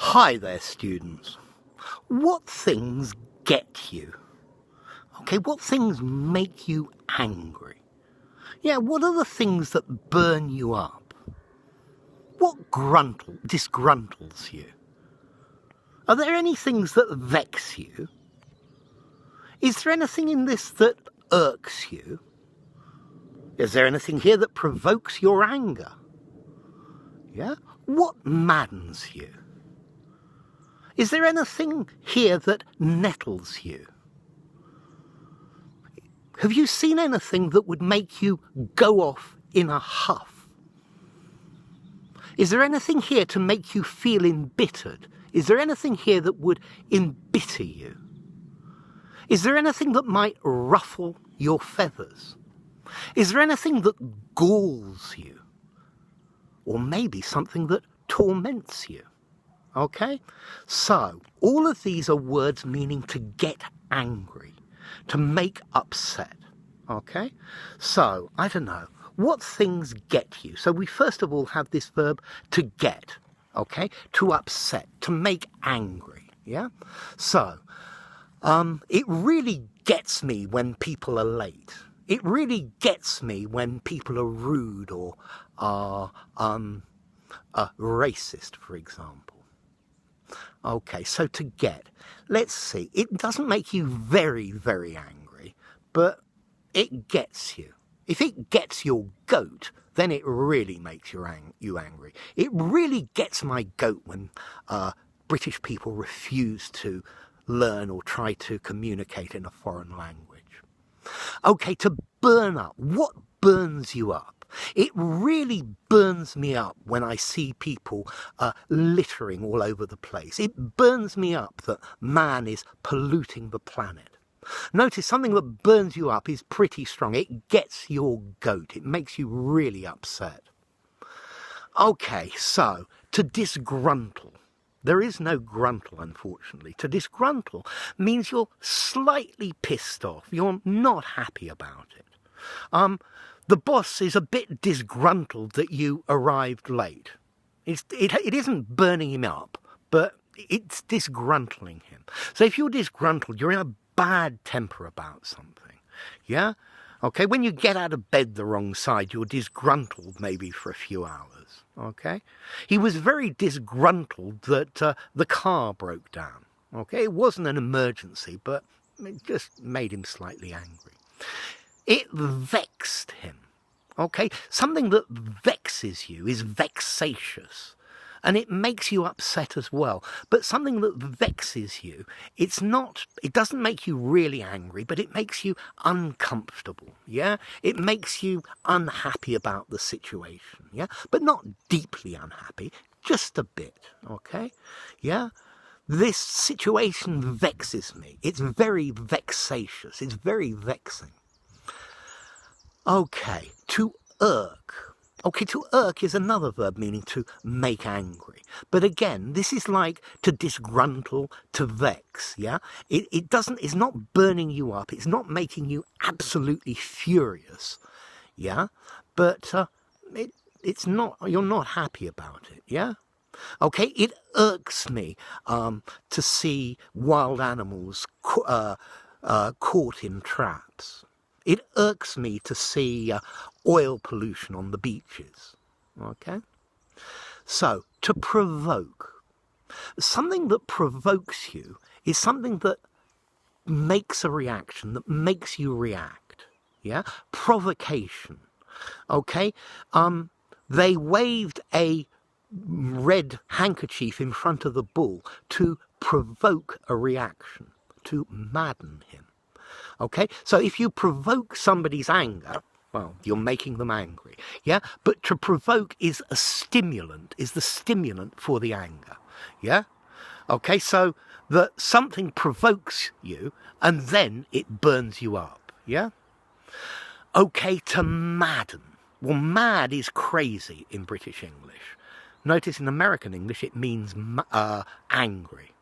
Hi there, students. What things get you? Okay, what things make you angry? Yeah, what are the things that burn you up? What disgruntles you? Are there any things that vex you? Is there anything in this that irks you? Is there anything here that provokes your anger? Yeah? What maddens you? Is there anything here that nettles you? Have you seen anything that would make you go off in a huff? Is there anything here to make you feel embittered? Is there anything here that would embitter you? Is there anything that might ruffle your feathers? Is there anything that galls you? Or maybe something that torments you? Okay? So, all of these are words meaning to get angry, to make upset. Okay? So, I don't know. What things get you? So we first of all have this verb to get. Okay? To upset, to make angry. Yeah? So, it really gets me when people are late. It really gets me when people are rude or are racist, for example. Okay, so to get, let's see, it doesn't make you very, very angry, but it gets you. If it gets your goat, then it really makes you angry. It really gets my goat when British people refuse to learn or try to communicate in a foreign language. Okay, to burn up. What burns you up? It really burns me up when I see people littering all over the place. It burns me up that man is polluting the planet. Notice something that burns you up is pretty strong. It gets your goat. It makes you really upset. Okay, so to disgruntle. There is no gruntle, unfortunately. To disgruntle means you're slightly pissed off. You're not happy about it. The boss is a bit disgruntled that you arrived late. It isn't burning him up, but it's disgruntling him. So if you're disgruntled, you're in a bad temper about something. Yeah? Okay, when you get out of bed the wrong side, you're disgruntled maybe for a few hours. Okay? He was very disgruntled that the car broke down. Okay? It wasn't an emergency, but it just made him slightly angry. It vexed him. Okay? Something that vexes you is vexatious. And it makes you upset as well. But something that vexes you, it doesn't make you really angry, but it makes you uncomfortable, yeah? It makes you unhappy about the situation, yeah? But not deeply unhappy, just a bit, okay? Yeah? This situation vexes me. It's very vexatious. It's very vexing. Okay, to irk. Okay, to irk is another verb meaning to make angry. But again, this is like to disgruntle, to vex, yeah? It's not burning you up. It's not making you absolutely furious, yeah? But it's not, you're not happy about it, yeah? Okay, it irks me to see wild animals caught in traps. It irks me to see oil pollution on the beaches, okay? So, to provoke. Something that provokes you is something that makes a reaction, that makes you react, yeah? Provocation, okay? They waved a red handkerchief in front of the bull to provoke a reaction, to madden him. Okay, so if you provoke somebody's anger, well, you're making them angry, yeah? But to provoke is the stimulant for the anger, yeah? Okay, so that something provokes you and then it burns you up, yeah? Okay, to madden. Well, mad is crazy in British English. Notice in American English it means angry.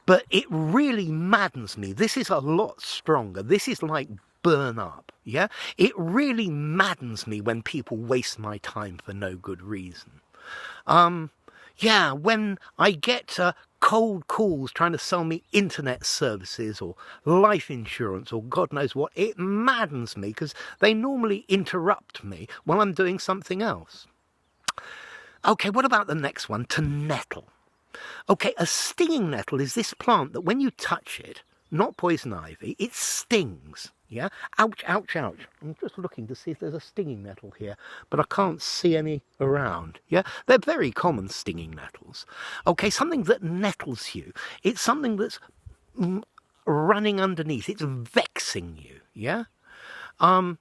But it really maddens me. This is a lot stronger. This is like burn up, yeah? It really maddens me when people waste my time for no good reason. Yeah, when I get cold calls trying to sell me internet services or life insurance or God knows what, it maddens me because they normally interrupt me while I'm doing something else. Okay, what about the next one? To nettle. Okay, a stinging nettle is this plant that when you touch it, not poison ivy, it stings. Yeah? Ouch, ouch, ouch. I'm just looking to see if there's a stinging nettle here, but I can't see any around. Yeah? They're very common, stinging nettles. Okay, something that nettles you. It's something that's running underneath. It's vexing you. Yeah? I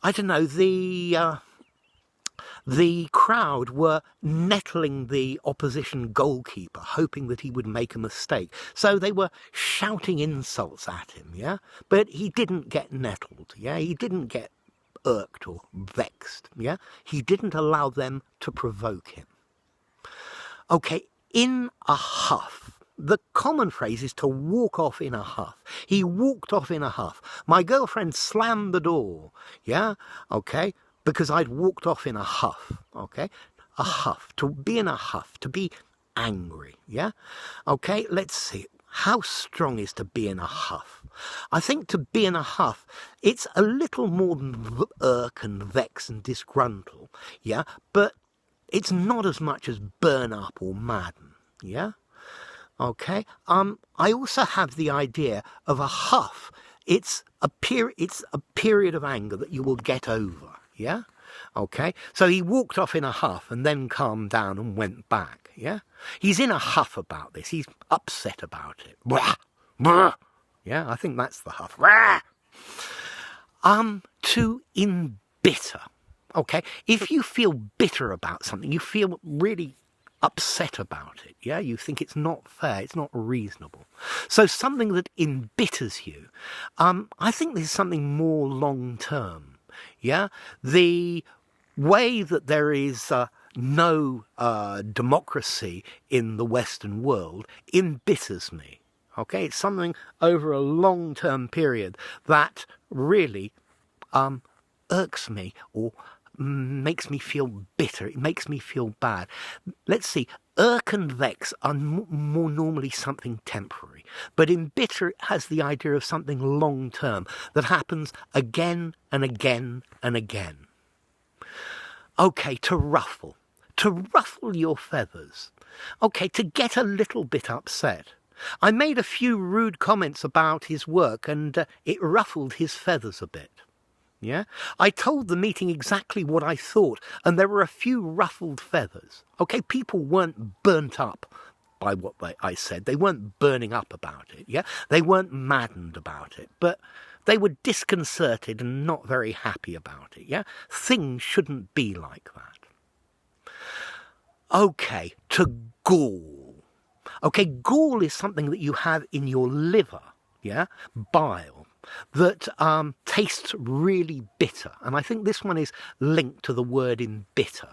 don't know, the crowd were nettling the opposition goalkeeper, hoping that he would make a mistake. So they were shouting insults at him, yeah? But he didn't get nettled, yeah? He didn't get irked or vexed, yeah? He didn't allow them to provoke him. Okay, in a huff. The common phrase is to walk off in a huff. He walked off in a huff. My girlfriend slammed the door, yeah? Okay? Because I'd walked off in a huff, okay? A huff, to be in a huff, to be angry, yeah? Okay, let's see. How strong is to be in a huff? I think to be in a huff, it's a little more than irk and vex and disgruntle, yeah? But it's not as much as burn up or madden, yeah? Okay, I also have the idea of a huff. It's a period of anger that you will get over. Yeah? Okay? So he walked off in a huff and then calmed down and went back. Yeah? He's in a huff about this. He's upset about it. Blah, blah. Yeah, I think that's the huff. Blah. To embitter. Okay? If you feel bitter about something, you feel really upset about it, yeah? You think it's not fair, it's not reasonable. So something that embitters you, I think there's something more long-term. Yeah, the way that there is no democracy in the Western world embitters me. Okay, it's something over a long-term period that really irks me or makes me feel bitter. It makes me feel bad. Let's see. Irk and vex are more normally something temporary, but embitter has the idea of something long-term that happens again and again and again. Okay, to ruffle. To ruffle your feathers. Okay, to get a little bit upset. I made a few rude comments about his work and it ruffled his feathers a bit. Yeah, I told the meeting exactly what I thought, and there were a few ruffled feathers. Okay, people weren't burnt up by what I said. They weren't burning up about it, yeah? They weren't maddened about it, but they were disconcerted and not very happy about it, yeah? Things shouldn't be like that. Okay, to gall. Okay, gall is something that you have in your liver, yeah? Bile. That tastes really bitter. And I think this one is linked to the word embitter.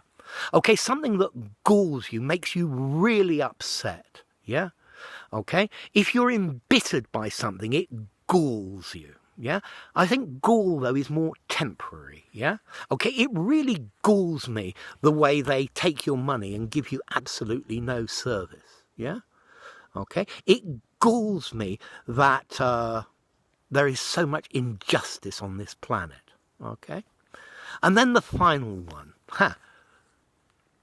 Okay, something that galls you, makes you really upset, yeah? Okay, if you're embittered by something, it galls you, yeah? I think gall, though, is more temporary, yeah? Okay, it really galls me the way they take your money and give you absolutely no service, yeah? Okay, it galls me that... there is so much injustice on this planet, okay? And then the final one,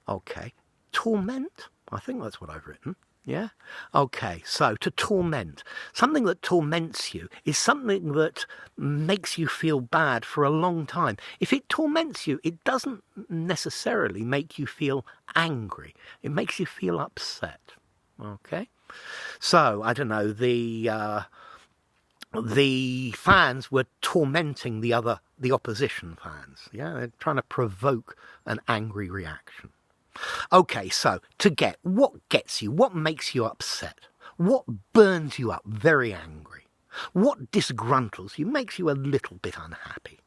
okay, torment, I think that's what I've written, yeah? Okay, so to torment, something that torments you is something that makes you feel bad for a long time. If it torments you, it doesn't necessarily make you feel angry. It makes you feel upset, okay? So, I don't know, the fans were tormenting the opposition fans. Yeah, they're trying to provoke an angry reaction. Okay, so to get, what gets you? What makes you upset? What burns you up very angry? What disgruntles you, makes you a little bit unhappy?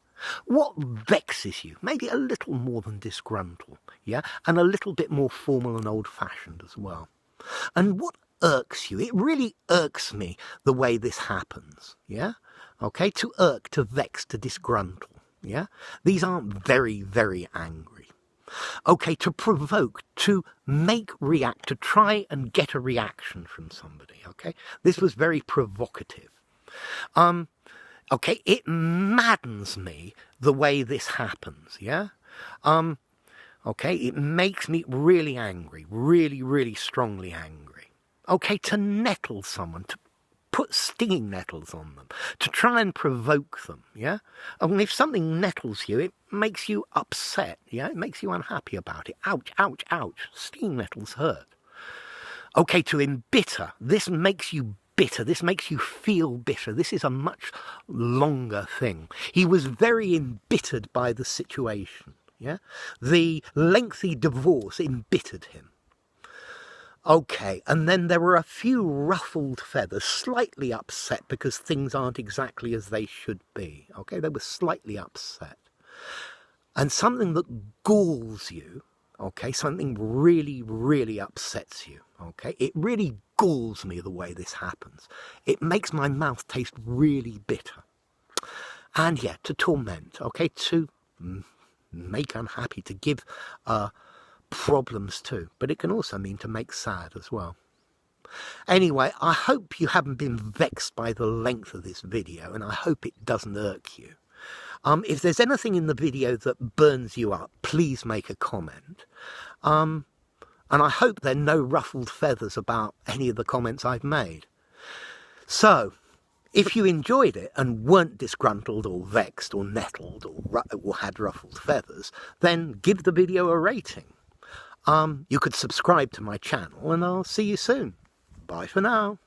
What vexes you? Maybe a little more than disgruntle, yeah? And a little bit more formal and old-fashioned as well. And what irks you? It really irks me the way this happens, yeah? Okay, to irk, to vex, to disgruntle, yeah? These aren't very, very angry. Okay, to provoke, to make react, to try and get a reaction from somebody, okay? This was very provocative. Okay, it maddens me the way this happens, yeah? Okay, it makes me really angry, really, really strongly angry. Okay, to nettle someone, to put stinging nettles on them, to try and provoke them, yeah? And if something nettles you, it makes you upset, yeah? It makes you unhappy about it. Ouch, ouch, ouch. Stinging nettles hurt. Okay, to embitter, this makes you bitter. This makes you feel bitter. This is a much longer thing. He was very embittered by the situation, yeah? The lengthy divorce embittered him. Okay, and then there were a few ruffled feathers, slightly upset because things aren't exactly as they should be. Okay, they were slightly upset. And something that galls you, okay, something really, really upsets you, okay? It really galls me the way this happens. It makes my mouth taste really bitter. And yeah, to torment, okay, to make unhappy, to give problems too, but it can also mean to make sad as well. Anyway, I hope you haven't been vexed by the length of this video, and I hope it doesn't irk you. If there's anything in the video that burns you up, please make a comment. And I hope there are no ruffled feathers about any of the comments I've made. So, if you enjoyed it and weren't disgruntled or vexed or nettled or had ruffled feathers, then give the video a rating. You could subscribe to my channel, and I'll see you soon. Bye for now.